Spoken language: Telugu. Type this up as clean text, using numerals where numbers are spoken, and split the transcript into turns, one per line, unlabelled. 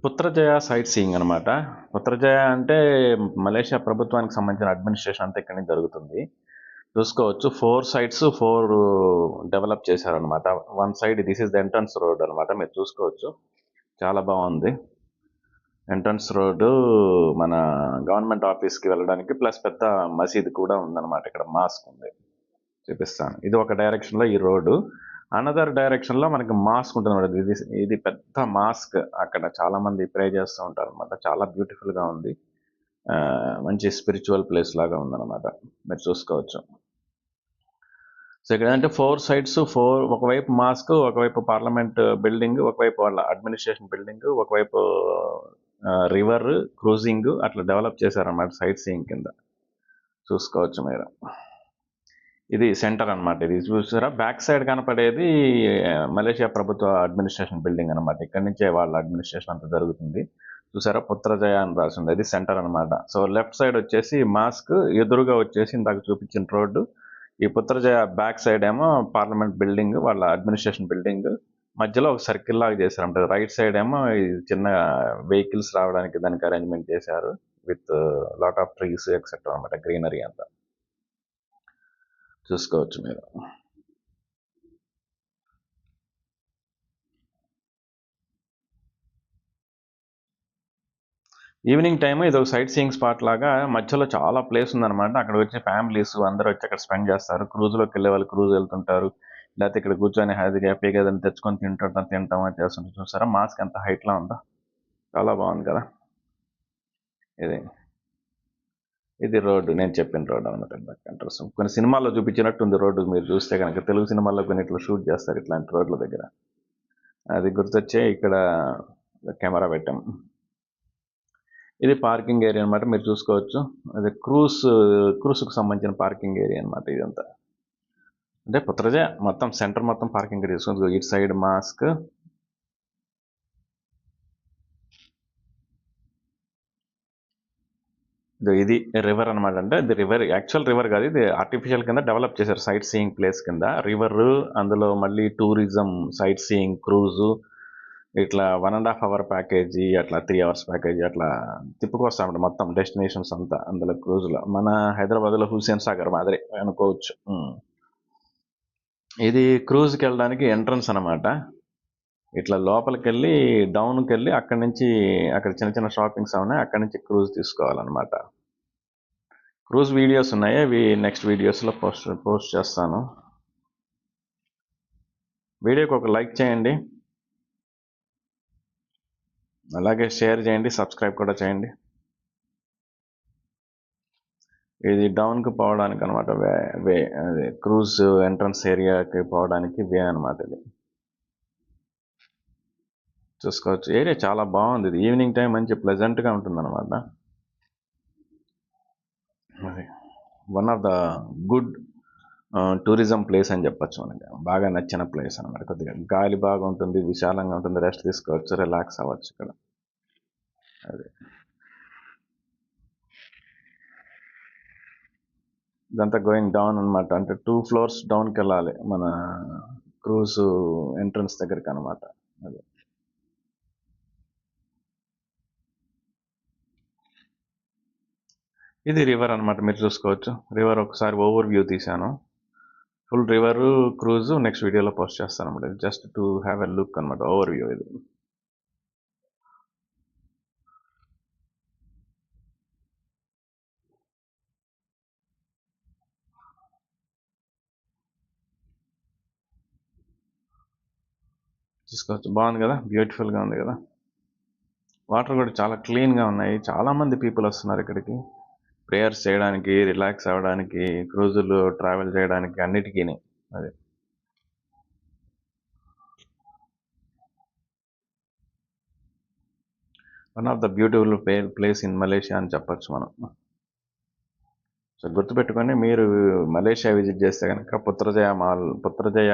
పుత్రజయ సైట్ సీయింగ్ అనమాట. పుత్రజయ అంటే మలేషియా ప్రభుత్వానికి సంబంధించిన అడ్మినిస్ట్రేషన్ అంతా ఇక్కడి నుంచి జరుగుతుంది. చూసుకోవచ్చు 4 సైట్స్ 4 డెవలప్ చేశారనమాట. One side this is the entrance road అనమాట. మీరు చూసుకోవచ్చు చాలా బాగుంది. ఎంట్రన్స్ రోడ్డు మన గవర్నమెంట్ ఆఫీస్కి వెళ్ళడానికి ప్లస్ పెద్ద మసీద్ కూడా ఉందన్నమాట. ఇక్కడ మాస్క్ ఉంది, చూపిస్తాను. ఇది ఒక డైరెక్షన్లో ఈ రోడ్డు. అనదర్ డైరెక్షన్లో మనకి మాస్క్ ఉంటుంది. ఇది పెద్ద మాస్క్. అక్కడ చాలా మంది ప్రే చేస్తూ ఉంటారు అనమాట. చాలా బ్యూటిఫుల్గా ఉంది. మంచి స్పిరిచువల్ ప్లేస్ లాగా ఉందన్నమాట. మీరు చూసుకోవచ్చు. సో ఇక్కడ అంటే 4 సైడ్స్ 4, ఒకవైపు మాస్క్, ఒకవైపు పార్లమెంట్ బిల్డింగ్, ఒకవైపు వాళ్ళ అడ్మినిస్ట్రేషన్ బిల్డింగ్, ఒకవైపు రివర్ క్రూజింగ్ అట్లా డెవలప్ చేశారన్నమాట సైట్ సీయింగ్ కింద. చూసుకోవచ్చు మీరు. ఇది సెంటర్ అనమాట. ఇది చూసారా, బ్యాక్ సైడ్ కనపడేది మలేషియా ప్రభుత్వ అడ్మినిస్ట్రేషన్ బిల్డింగ్ అనమాట. ఇక్కడి నుంచే వాళ్ళ అడ్మినిస్ట్రేషన్ అంతా జరుగుతుంది. చూసారా, పుత్రజయ అని రాసింది. అది సెంటర్ అనమాట. సో లెఫ్ట్ సైడ్ వచ్చేసి మాస్క్, ఎదురుగా వచ్చేసి ఇందాక చూపించిన రోడ్డు. ఈ పుత్రజయ బ్యాక్ సైడ్ ఏమో పార్లమెంట్ బిల్డింగ్, వాళ్ళ అడ్మినిస్ట్రేషన్ బిల్డింగ్. మధ్యలో ఒక సర్కిల్ లాగా చేశారంట. రైట్ సైడ్ ఏమో చిన్న వెహికల్స్ రావడానికి దానికి అరేంజ్మెంట్ చేశారు with lot of trees etcetera అనమాట. గ్రీనరీ అంతా చూసుకోవచ్చు మీరు. ఈవినింగ్ టైమ్ ఇది ఒక సైట్ సీయింగ్ స్పాట్ లాగా. మధ్యలో చాలా ప్లేస్ ఉందన్నమాట. అక్కడ వచ్చే ఫ్యామిలీస్ అందరూ వచ్చి అక్కడ స్పెండ్ చేస్తారు. క్రూజ్లోకి వెళ్ళే వాళ్ళు క్రూజ్ వెళ్తుంటారు, లేకపోతే ఇక్కడ కూర్చొని హ్యాపీగా ఏదైనా తెచ్చుకొని తింటాం అది చేస్తుంటారు. చూసారా మాస్క్ ఎంత హైట్లో ఉందో, చాలా బాగుంది కదా. ఇది రోడ్డు, నేను చెప్పిన రోడ్డు అనమాట. అడ్రస్ కొన్ని సినిమాల్లో చూపించినట్టు ఉంది రోడ్డు. మీరు చూస్తే కనుక తెలుగు సినిమాల్లో కొన్ని ఇట్లా షూట్ చేస్తారు ఇట్లాంటి రోడ్ల దగ్గర. అది గుర్తొచ్చే ఇక్కడ కెమెరా పెట్టాం. ఇది పార్కింగ్ ఏరియా అనమాట. మీరు చూసుకోవచ్చు. అది క్రూస్కు సంబంధించిన పార్కింగ్ ఏరియా అనమాట ఇదంతా. అంటే పుత్రజయ మొత్తం సెంటర్ మొత్తం పార్కింగ్ ఏరియా. ఇటు సైడ్ మాస్క్, ఇది రివర్ అనమాట. అంటే ఇది రివర్, యాక్చువల్ రివర్ కాదు, ఇది ఆర్టిఫిషియల్ కింద డెవలప్ చేశారు సైట్ సీయింగ్ ప్లేస్ కింద. రివర్, అందులో మళ్ళీ టూరిజం, సైట్ సీయింగ్, క్రూజు, ఇట్లా 1.5 అవర్ ప్యాకేజీ, అట్లా 3 అవర్స్ ప్యాకేజీ, అట్లా తిప్పుకొస్తామంట మొత్తం డెస్టినేషన్స్ అంతా అందులో క్రూజ్లో. మన హైదరాబాద్లో హుస్సేన్ సాగర్ మాదిరి అనుకోవచ్చు. ఇది క్రూజ్కి వెళ్ళడానికి ఎంట్రన్స్ అనమాట. ఇట్లా లోపలికి వెళ్ళి డౌన్కి వెళ్ళి అక్కడి నుంచి అక్కడ చిన్న చిన్న షాపింగ్స్ ఉన్నాయి, అక్కడి నుంచి క్రూజ్ తీసుకోవాలన్నమాట. క్రూజ్ వీడియోస్ ఉన్నాయి, అవి నెక్స్ట్ వీడియోస్లో పోస్ట్ చేస్తాను. వీడియోకి ఒక లైక్ చేయండి, అలాగే షేర్ చేయండి, సబ్స్క్రైబ్ కూడా చేయండి. ఇది డౌన్కి పోవడానికి అనమాట వే, అది క్రూజ్ ఎంట్రన్స్ ఏరియాకి పోవడానికి వే అనమాట. ఇది చూసుకోవచ్చు. ఏరియా చాలా బాగుంది. ఇది ఈవినింగ్ టైం మంచి ప్లెజెంట్గా ఉంటుంది అనమాట. అది one of the good tourism place అని చెప్పచ్చు. మనకి బాగా నచ్చిన ప్లేస్ అనమాట. కొద్దిగా గాలి బాగా ఉంటుంది, విశాలంగా ఉంటుంది, రెస్ట్ తీసుకోవచ్చు, రిలాక్స్ అవ్వచ్చు ఇక్కడ. అది ఇదంతా గోయింగ్ డౌన్ అనమాట. అంటే 2 ఫ్లోర్స్ డౌన్కి వెళ్ళాలి మన క్రూజ్ ఎంట్రన్స్ దగ్గరికి అనమాట. అది ఇది రివర్ అనమాట. మీరు చూసుకోవచ్చు రివర్. ఒకసారి ఓవర్ వ్యూ తీశాను. ఫుల్ రివర్ క్రూజ్ నెక్స్ట్ వీడియోలో పోస్ట్ చేస్తాను అనమాట. Just to have a look అనమాట, ఓవర్ వ్యూ ఇది. చూసుకోవచ్చు, బాగుంది కదా, బ్యూటిఫుల్గా ఉంది కదా. వాటర్ కూడా చాలా క్లీన్గా ఉన్నాయి. చాలామంది పీపుల్ వస్తున్నారు ఇక్కడికి ప్రేయర్స్ చేయడానికి, రిలాక్స్ అవ్వడానికి, క్రూజులు ట్రావెల్ చేయడానికి, అన్నిటికీ. అది one of the beautiful place in Malaysia అని చెప్పచ్చు మనం. సో గుర్తుపెట్టుకొని మీరు మలేషియా విజిట్ చేస్తే కనుక పుత్రజయ